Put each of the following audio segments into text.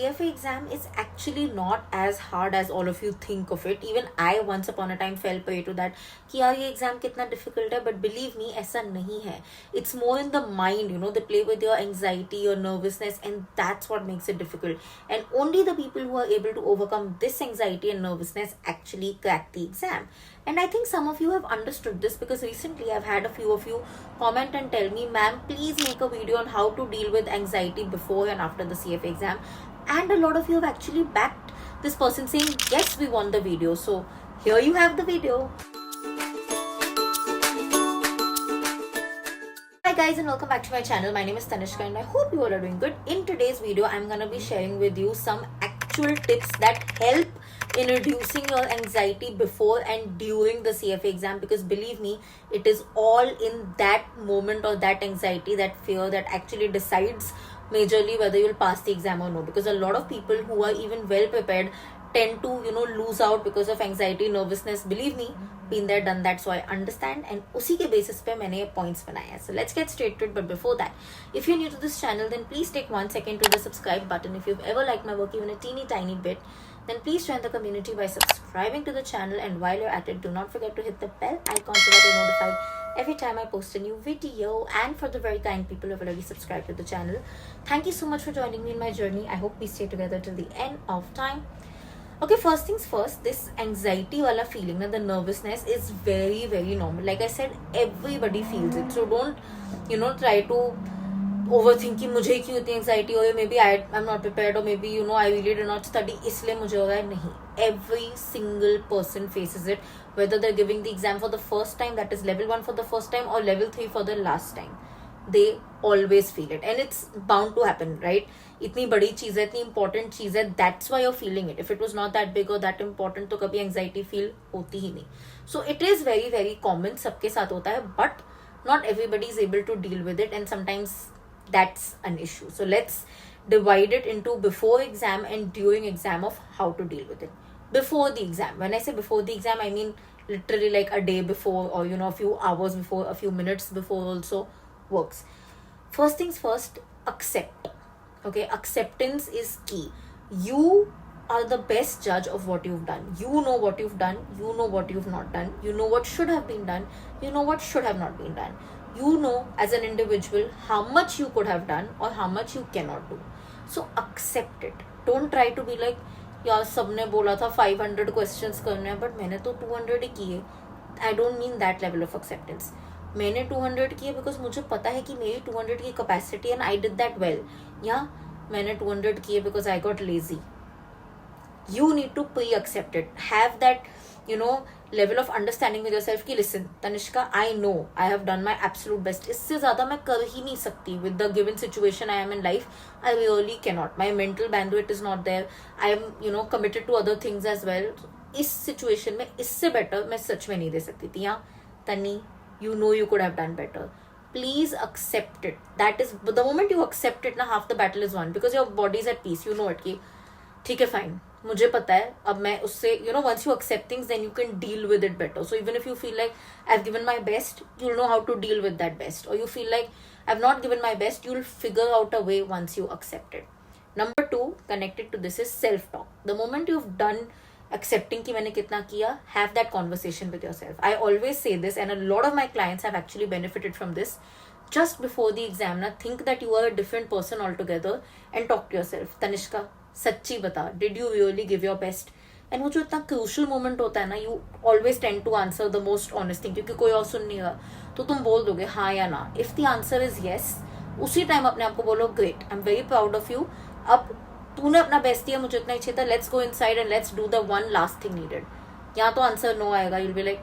CFA exam is actually not as hard as all of you think of it. Even I once upon a time fell prey to that कि यार ये exam कितना difficult है, but believe me ऐसा नहीं है. It's more in the mind, they play with your anxiety, your nervousness, and that's what makes it difficult. And only the people who are able to overcome this anxiety and nervousness actually crack the exam. And I think some of you have understood this, because recently I've had a few of you comment and tell me, ma'am, please make a video on how to deal with anxiety before and after the CFA exam. And a lot of you have actually backed this person saying, yes, we want the video. So here you have the video. Hi guys, and welcome back to my channel. My name is Tanishka and I hope you all are doing good. In today's video, I'm gonna be sharing with you some actual tips that help in reducing your anxiety before and during the CFA exam, because believe me, it is all in that moment or that anxiety, that fear, that actually decides majorly whether you'll pass the exam or no. Because a lot of people who are even well prepared tend to lose out because of anxiety, nervousness. Believe me, been there, done that, so I understand, and usi ke basis pe maine ye points बनाए हैं. So let's get straight to it. But before that, if you're new to this channel, then please take 1 second to the subscribe button. If you've ever liked my work even a teeny tiny bit, then please join the community by subscribing to the channel, and while you're at it, do not forget to hit the bell icon so that you're notified every time I post a new video. And for the very kind people who have already subscribed to the channel, thank you so much for joining me in my journey. I hope we stay together till the end of time. Okay, first things first, this anxiety wala feeling, the nervousness is very, very normal. Like I said, everybody feels it. So don't, try to overthink कि मुझे क्यों इतनी anxiety हो, maybe I'm not prepared, or maybe, I really did not study, इसलिए मुझे हो रहा है. नहीं. Every single person faces it, whether they're giving the exam for the first time, that is level 1 for the first time, or level 3 for the last time. They always feel it, and it's bound to happen, right? इतनी बड़ी चीज है, इतनी important चीज है, that's why you're feeling it. If it was not that big or that important, तो कभी anxiety feel होती ही नहीं. So it is very, very common, सबके साथ होता है, but not everybody is able to deal with it, and sometimes that's an issue. So let's divide it into before exam and during exam of how to deal with it. Before the exam, when I say before the exam, I mean literally like a day before, or a few hours before, a few minutes before also works. First things first, accept. Okay, acceptance is key. You are the best judge of what you've done. You know what you've done, you know what you've not done, you know what should have been done, you know what should have not been done. You know as an individual how much you could have done or how much you cannot do. So accept it. Don't try to be like, यार सबने बोला था 500 questions करने हैं, but मैंने तो 200 ही किए. I don't mean that level of acceptance. मैंने 200 किए बिकॉज मुझे पता है कि मेरी 200 की capacity and I did that well. या मैंने 200 किए because I got lazy. You need to pre-accept it. Have that, level of understanding with yourself कि listen, Tanishka, I know I have done my absolute best. इससे ज़्यादा मैं कर ही नहीं सकती. With the given situation I am in life, I really cannot. My mental bandwidth is not there. I am, committed to other things as well. इस situation में इससे better मैं सच में नहीं दे सकती थी. या Tani, you know you could have done better. Please accept it. That is, the moment you accept it, half the battle is won, because your body is at peace. You know it कि ठीक है, fine, मुझे पता है अब मैं उससे, once you accept things, then you can deal with it better. So even if you feel like I've given my best, you'll know how to deal with that best. Or you feel like I've not given my best, you'll figure out a way once you accept it. Number 2, connected to this, is self-talk. The moment you've done accepting कि मैंने कितना किया, have that conversation with yourself. I always say this, and a lot of my clients have actually benefited from this. Just before the exam, think that you are a different person altogether and talk to yourself. Tanishka, सच्ची बता, did you really give your best? And वो जो इतना crucial moment होता है ना, you always tend to answer the most honest thing, क्योंकि कोई और सुन नहीं रहा, तो तुम बोल दोगे हाँ या ना. If the answer is yes, उसी टाइम अपने आप को बोलो great, I'm very proud of you. अब तूने अपना बेस्ट दिया, मुझे इतना अच्छी था, let's go inside and let's do the one last thing needed. यहाँ तो आंसर नो आएगा, you'll be like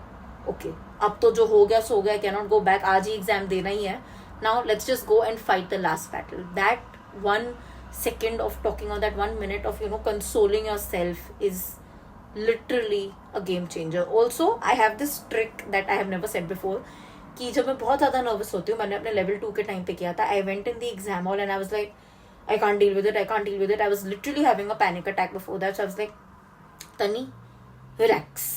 okay, अब तो जो हो गया सो हो गया, cannot go back, आज ही एग्जाम देना ही है. Now let's just go and fight the last battle. That 1 second of talking, or that 1 minute of consoling yourself is literally a game changer. Also, I have this trick that I have never said before, कि जब मैं बहुत ज़्यादा nervous होती हूँ, मैंने अपने level 2 के time पे किया था. I went in the exam hall and I was like, I can't deal with it, I can't deal with it. I was literally having a panic attack before that. So I was like, Tani, relax.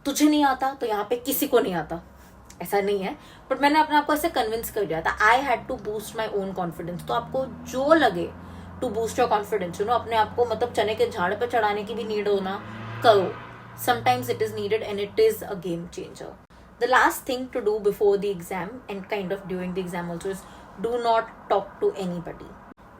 तुझे नहीं आता तो यहाँ पे किसी को नहीं आता. ऐसा नहीं है, बट मैंने अपने आप को ऐसे कन्विंस कर दिया था. I had to boost my own confidence. तो आपको जो लगे to boost your confidence, you know, अपने आप को मतलब चने के झाड़ पे चढ़ाने की भी नीड हो ना, करो. Sometimes it is needed and it is a game changer. The last thing to do before the exam and kind of during the exam also is do not talk to anybody.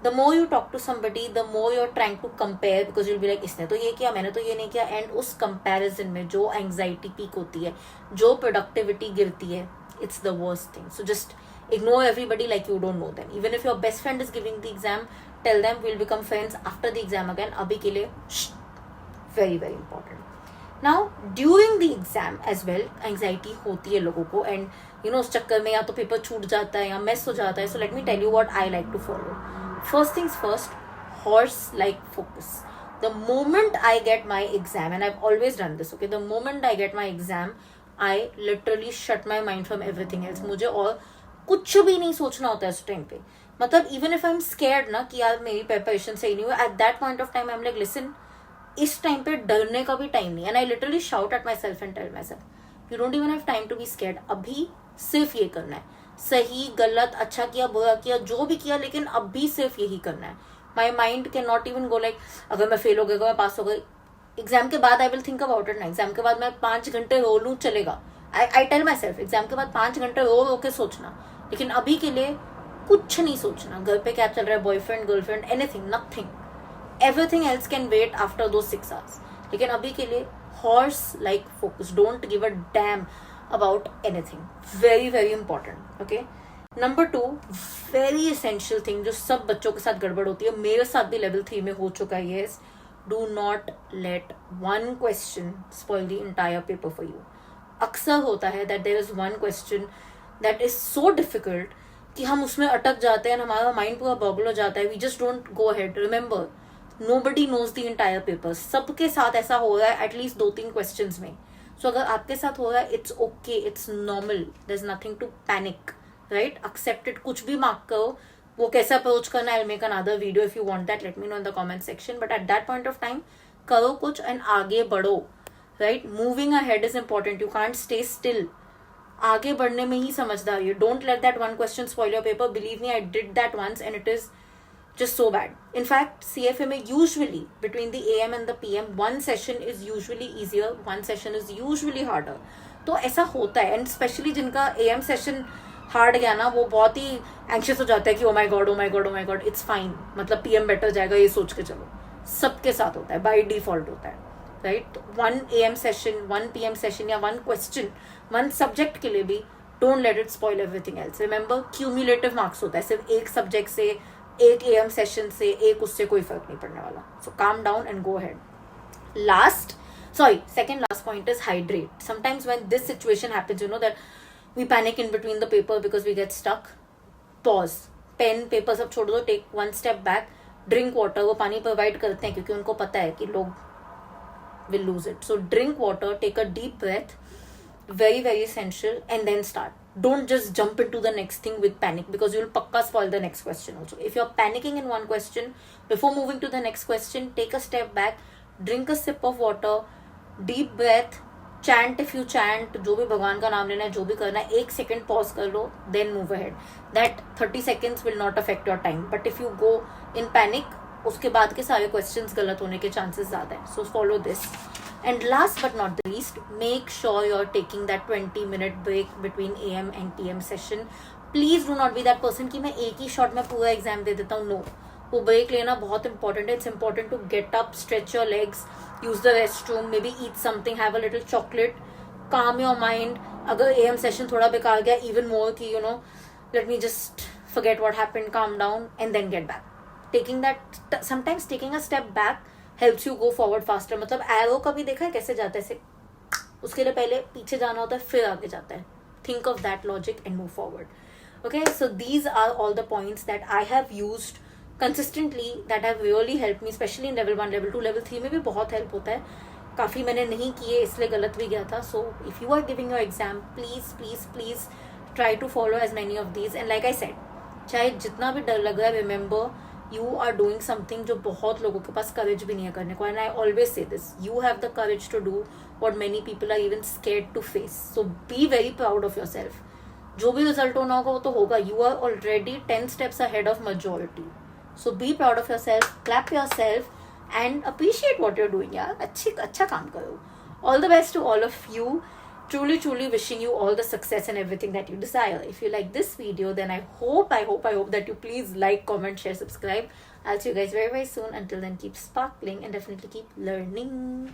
The more you talk to somebody, the more you're trying to compare, because you'll be like इसने तो ये किया, मैंने तो ये नहीं किया, and उस comparison में जो anxiety peak होती है, जो productivity गिरती है, it's the worst thing. So just ignore everybody like you don't know them. Even if your best friend is giving the exam, tell them we'll become friends after the exam again. अभी के लिए very very important. Now during the exam as well anxiety होती है लोगों को, and you know उस चक्कर में या तो पेपर छूट जाता है या मिस हो जाता है. So let me tell you what I like to follow. First things first, horse like focus. The moment I get my exam, and I've always done this, okay, the moment I get my exam I literally shut my mind from everything else. मुझे और कुछ भी नहीं सोचना होता है उस time पे. मतलब even if I'm scared ना कि यार मेरी प्रिपरेशन सही नहीं हुई, at that point of time I'm like listen, इस टाइम पे डरने का भी टाइम नहीं. And I literally shout at myself and tell myself you don't even have time to be scared. अभी सिर्फ ये करना है, सही गलत अच्छा किया बुरा किया जो भी किया, लेकिन अभी सिर्फ यही करना है. My mind can not even go like अगर मैं फेल हो गई, अगर मैं पास हो गई, एग्जाम के बाद I will think about it ना. एग्जाम के बाद मैं 5 घंटे रो लूँ चलेगा. I tell myself exam के बाद 5 घंटे रो के सोचना, लेकिन अभी के लिए कुछ नहीं सोचना. घर पे क्या चल रहा है, boyfriend girlfriend anything, nothing. Everything else can wait after those 6 hours. लेकिन अभी के लिए horse like focus. Don't give a damn about anything. Very very important. Okay. Number 2, very essential thing जो सब बच्चों के साथ गड़बड़ होती है, मेरे साथ भी level 3 में हो चुका है, yes. Do not let one question spoil the entire paper for you. अक्सर होता है that there is one question that is so difficult कि हम उसमें अटक जाते हैं, हमारा माइंड पूरा बॉगल हो जाता है. We just don't go ahead. Remember, nobody knows the entire paper. सबके साथ ऐसा हो रहा है एटलीस्ट 2-3 क्वेश्चंस में. सो अगर आपके साथ हो रहा है it's okay, it's normal, there is nothing to panic, right. Except it. कुछ भी मार्क करो, वो कैसे अप्रोच करना है, I will make another video if you want that, let me know in the comment section. But at that point of time करो कुछ and आगे बढ़ो, राइट. Moving ahead is important. You can't stay still. आगे बढ़ने में ही समझदारी है. Don't let that one question spoil your paper. Believe me, I did that once and it is just so bad. In fact, CFA में usually between the AM and the PM, one session is usually easier, one session is usually harder. तो ऐसा होता है, and especially जिनका AM session hard गया ना, वो बहुत ही anxious हो जाता है कि oh my god, oh my god, oh my god. It's fine. मतलब PM better जाएगा ये सोच के चलो. सबके साथ होता है, by default होता है, right? One AM session, one PM session या one question, one subject के लिए भी don't let it spoil everything else. Remember, cumulative marks होता है. सिर्फ एक subject से, एक AM सेशन से, एक उससे कोई फर्क नहीं पड़ने वाला. So calm down and go ahead. Second last point is hydrate. Sometimes when this situation happens, you know that we panic in between the paper because we get stuck. Pause. Pen, paper सब छोड़ दो. Take one step back. Drink water. वो पानी provide करते हैं क्योंकि उनको पता है कि लोग will lose it. So drink water. Take a deep breath. Very very essential. And then start. Don't just jump into the next thing with panic because you will pakka spoil the next question also. If you're panicking in one question, before moving to the next question, take a step back, drink a sip of water, deep breath, chant if you chant, जो भी भगवान का नाम लेना है, जो भी करना है, 1 second pause कर लो, then move ahead. That 30 seconds will not affect your time. But if you go in panic, उसके बाद के सारे questions गलत होने के chances ज़्यादा है. So follow this. And last but not the least, make sure you're taking that 20-minute break between AM and PM session. Please do not be that person कि मैं एक ही shot में पूरा exam दे देता हूँ. No. वो break लेना बहुत important है. It's important to get up, stretch your legs, use the restroom, maybe eat something, have a little chocolate, calm your mind. अगर AM session थोड़ा बेकार गया, even more कि you know, let me just forget what happened, calm down, and then get back. Sometimes taking a step back helps you go forward faster. मतलब arrow का भी देखा है कैसे जाता है ऐसे, उसके लिए पहले पीछे जाना होता है फिर आगे जाता है. Think of that logic and move forward. Okay, so these are all the points that I have used consistently that have really helped me, especially in level 1, level 2, level 3 में भी बहुत help होता है. काफ़ी मैंने नहीं किए इसलिए गलत भी गया था. So if you are giving your exam, please try to follow as many of these. And like I said, चाहे जितना भी डर लग रहा है, remember you are doing something जो बहुत लोगों के पास courage भी नहीं है करने को. And I always say this, you have the courage to do what many people are even scared to face. So be very proud of yourself. जो भी result होना होगा वो तो होगा. You are already 10 steps ahead of majority. So be proud of yourself, clap yourself, and appreciate what you're doing. Yeah, अच्छा काम करो. All the best to all of you. Truly wishing you all the success and everything that you desire. If you like this video, then I hope that you please like, comment, share, subscribe. I'll see you guys very soon. Until then, keep sparkling and definitely keep learning.